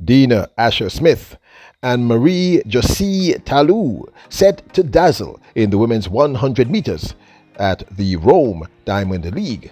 Dina Smith and Josee Talou set to dazzle in the women's 100 meters at the Rome Diamond League.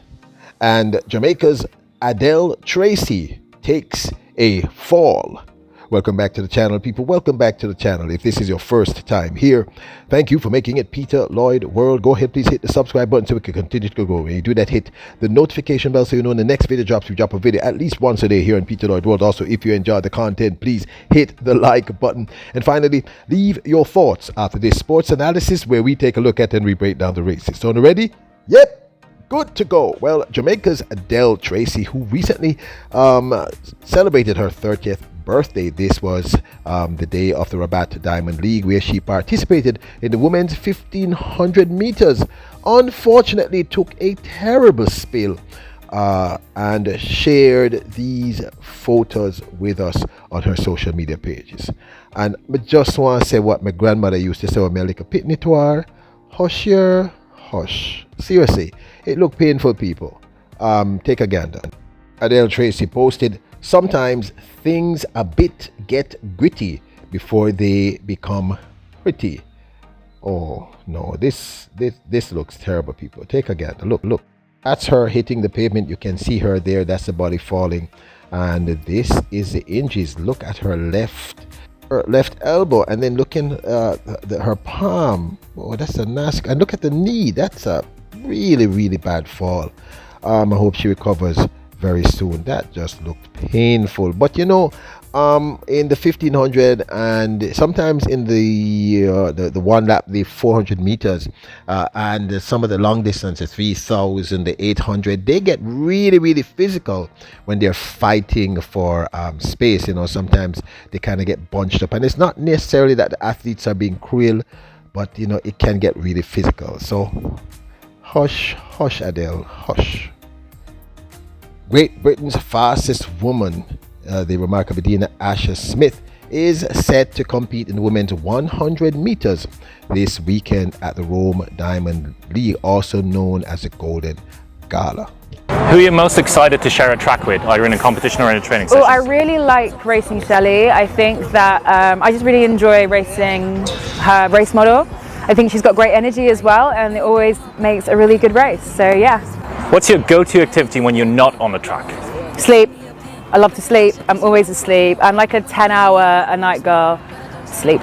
And Jamaica's Adelle Tracey takes a fall. Welcome back to the channel, people. Welcome back to the channel. If this is your first time here, thank you for making it Peter Lloyd World. Go ahead, please hit the subscribe button so we can continue to go. When you do that, hit the notification bell so you know when the next video drops. We drop a video at least once a day here on Peter Lloyd World. Also, if you enjoy the content, please hit the like button. And finally, leave your thoughts after this sports analysis where we take a look at and we break down the races. So, ready? Yep. Good to go. Well, Jamaica's Adelle Tracey, who recently celebrated her 30th birthday. This was the day of the Rabat Diamond League, where she participated in the women's 1500 meters. Unfortunately, took a terrible spill and shared these photos with us on her social media pages. And I just want to say what my grandmother used to say when I like a pitnitoir, hush your hush. Seriously, it looked painful, people. Take a gander. Adelle Tracey posted, "Sometimes things a bit get gritty before they become pretty." Oh no, this looks terrible, people. Take a gander. Look. That's her hitting the pavement. You can see her there. That's the body falling. And this is the injuries. Look at her left elbow, and then looking her palm. Oh, that's a nasty. And look at the knee. That's a really bad fall. I hope she recovers very soon. That just looked painful. But you know, in the 1500 and sometimes in the one lap, the 400 meters, and some of the long distances, 3000, the 800, they get really physical when they're fighting for space. You know, sometimes they kind of get bunched up, and it's not necessarily that the athletes are being cruel, but you know, it can get really physical. So hush Adelle, hush. Great Britain's fastest woman, the remarkable Dina Smith, is set to compete in the women's 100 meters this weekend at the Rome Diamond League, also known as the Golden Gala. Who are you most excited to share a track with, either in a competition or in a training session? Oh, I really like racing Shelley. I think that I just really enjoy racing her race model. I think she's got great energy as well, and it always makes a really good race. So yeah. What's your go-to activity when you're not on the track? Sleep. I love to sleep. I'm always asleep. I'm like a 10-hour a night girl. Sleep.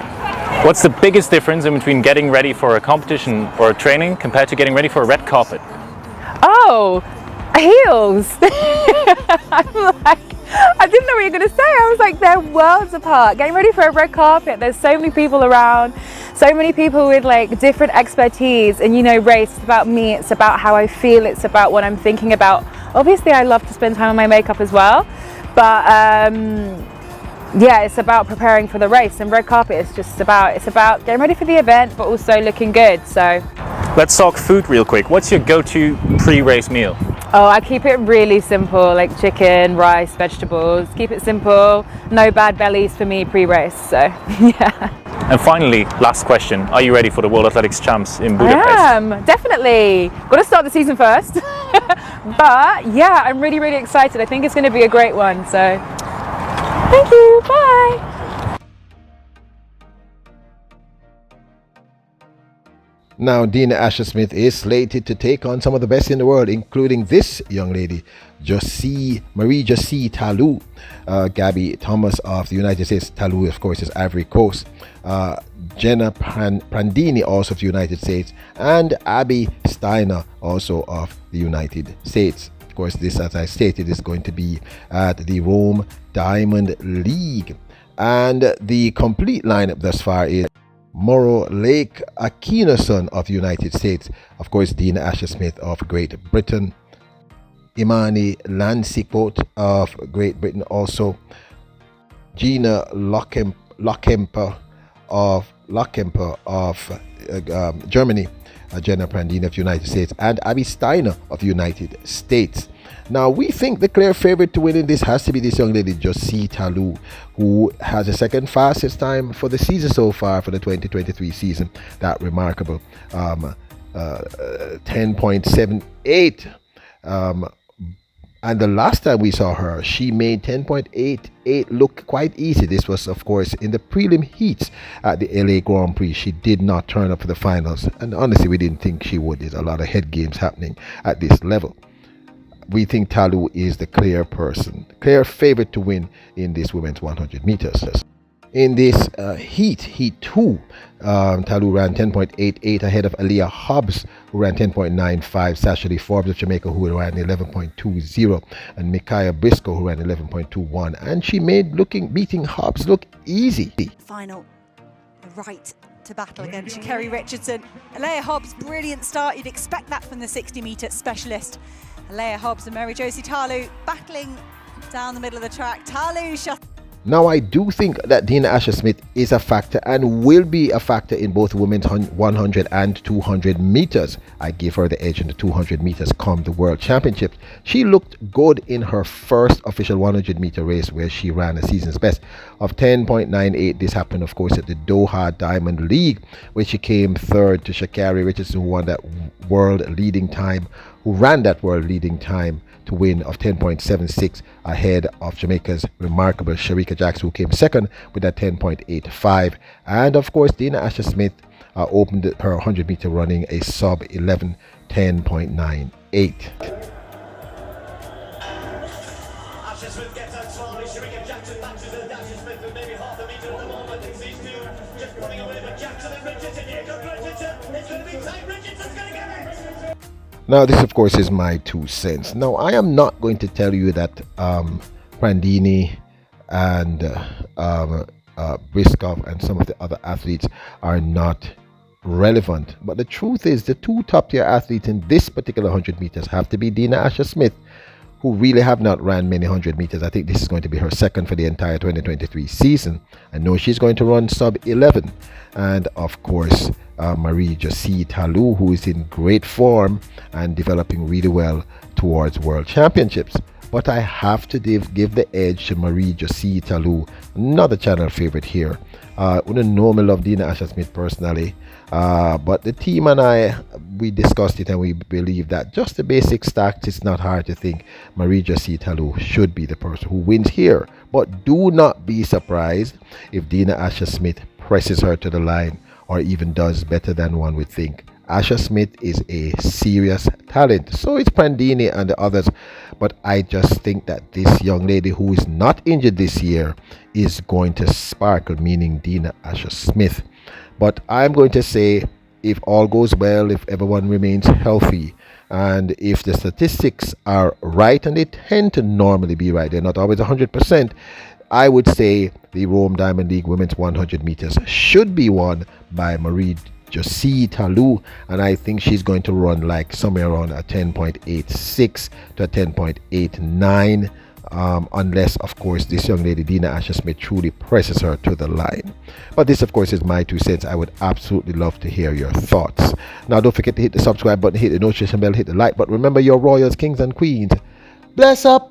What's the biggest difference in between getting ready for a competition or a training compared to getting ready for a red carpet? Oh, heels. I'm like, I didn't know what you were going to say. I was like, they're worlds apart. Getting ready for a red carpet, there's so many people around, so many people with like different expertise, and you know, race, it's about me, it's about how I feel, it's about what I'm thinking about. Obviously I love to spend time on my makeup as well, but yeah, it's about preparing for the race, and red carpet is just about, it's about getting ready for the event but also looking good. So let's talk food real quick. What's your go-to pre-race meal? Oh, I keep it really simple, like chicken, rice, vegetables. Keep it simple, no bad bellies for me pre-race, so yeah. And finally, last question, are you ready for the World Athletics Champs in Budapest? I am, definitely. Got to start the season first. But yeah, I'm really excited. I think it's going to be a great one, so thank you, bye. Now, Dina Smith is slated to take on some of the best in the world, including this young lady, Josee Talou, Gabby Thomas of the United States. Talou, of course, is Ivory Coast. Jenna Prandini, also of the United States, and Abby Steiner, also of the United States. Of course, this, as I stated, is going to be at the Rome Diamond League. And the complete lineup thus far is Moro Lake Akinoson of the United States, of course, Dina Smith of Great Britain, Imani Lansikot of Great Britain, also Gina Lockemper of Germany, Jenna Prandini of the United States, and Abby Steiner of the United States. Now, we think the clear favorite to win in this has to be this young lady, Josee Talou, who has the second fastest time for the season so far for the 2023 season. That remarkable 10.78. And the last time we saw her, she made 10.88 look quite easy. This was, of course, in the prelim heats at the LA Grand Prix. She did not turn up for the finals. And honestly, we didn't think she would. There's a lot of head games happening at this level. We think Talu is the clear favorite to win in this women's 100 meters. In this heat 2, Talu ran 10.88 ahead of Aaliyah Hobbs, who ran 10.95, Sasha Lee Forbes of Jamaica, who ran 11.20, and Micaiah Briscoe, who ran 11.21. And she made beating Hobbs look easy. Final, right to battle against Kerry Richardson. Aaliyah Hobbs, brilliant start. You'd expect that from the 60-metre specialist. Aaliyah Hobbs and Josee Talu battling down the middle of the track. Talu shot. Now, I do think that Dina Asher-Smith is a factor and will be a factor in both women's 100 and 200 meters. I give her the edge in the 200 meters come the World Championships. She looked good in her first official 100 meter race, where she ran a season's best of 10.98. This happened, of course, at the Doha Diamond League, where she came third to Sha'Carri Richardson, who ran that world leading time to win of 10.76 ahead of Jamaica's remarkable Sharika Jackson, who came second with that 10.85. And of course, Dina Asher-Smith opened her 100 meter running a sub 11 10.98. Asher-Smith gets out slowly. Sharika Jackson matches with Asher-Smith with maybe half a meter at the moment. It's these two just running away, but Jackson and Richardson. Here comes Richardson. It's going to be tight. Richardson's going to get it. Now, this, of course, is my 2 cents. Now, I am not going to tell you that Prandini and Briscoe and some of the other athletes are not relevant. But the truth is, the 2 top-tier athletes in this particular 100 meters have to be Dina Asher-Smith, who really have not ran many 100 meters. I think this is going to be her second for the entire 2023 season. I know she's going to run sub 11. And of course, Josee Talu, who is in great form and developing really well towards World Championships. But I have to give the edge to Josee Talu, another channel favorite here. Wouldn't normally love Dina Asher-Smith personally, but the team and we discussed it, and we believe that just the basic stats, it's not hard to think Josee Talu should be the person who wins here. But do not be surprised if Dina Asher-Smith presses her to the line or even does better than one would think. Asher-Smith is a serious talent. So is Prandini and the others. But I just think that this young lady who is not injured this year is going to sparkle, meaning Dina Asher-Smith. But I'm going to say, if all goes well, if everyone remains healthy, and if the statistics are right, and they tend to normally be right, they're not always 100%, I would say the Rome Diamond League Women's 100 meters should be won by Josee Talu, and I think she's going to run like somewhere around a 10.86 to a 10.89, unless, of course, this young lady Dina Asher-Smith truly presses her to the line. But this, of course, is my 2 cents. I would absolutely love to hear your thoughts. Now, don't forget to hit the subscribe button, hit the notification bell, hit the like button. Remember, your royals, kings and queens, bless up.